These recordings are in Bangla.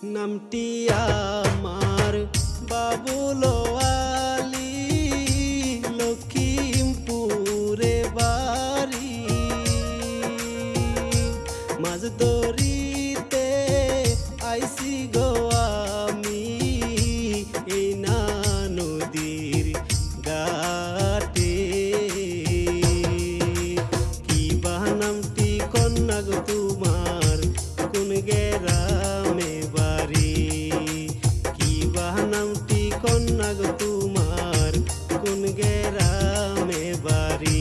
নামটি আমার বাবুল আলী, লখিমপুরে বাড়ি। মাঝ দরিতে আইসি গো আমি, এই না নদীর ঘাটে। কি বা নামটি কন্যা গো তোমার, কোন গ্রামে বাড়ি? কি বা নামটি কন্যা গো তোমার, কোন গ্রামে বাড়ি?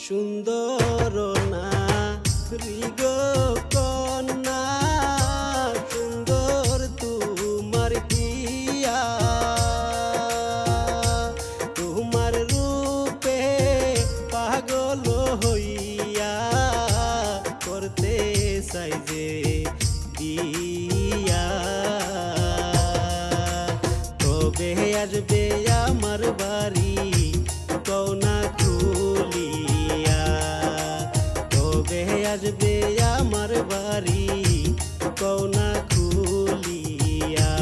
সুন্দর নারী গো কন্যা, সুন্দর তোমার হিয়া। তোমার রূপে পাগল হইয়া, করতে চাই যে বিয়া। তবে আসবে আমার বাড়ি কওনা খুলিয়া, তবে আসবে আমার বাড়ি কওনা খুলিয়া।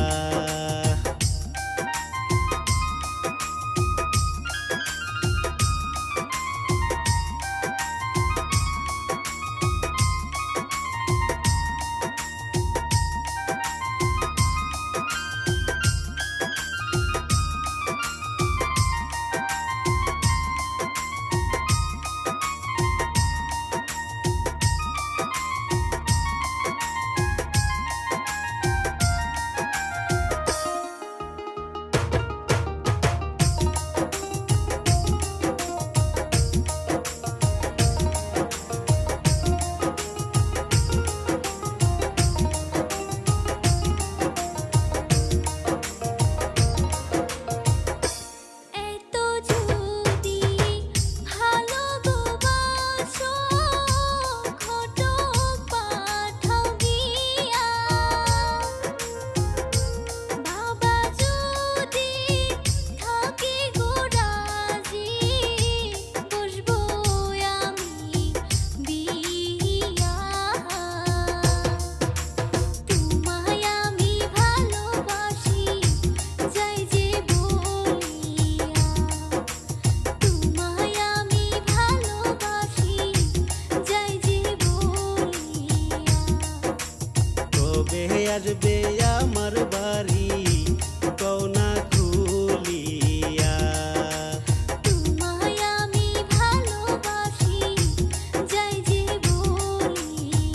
আসবে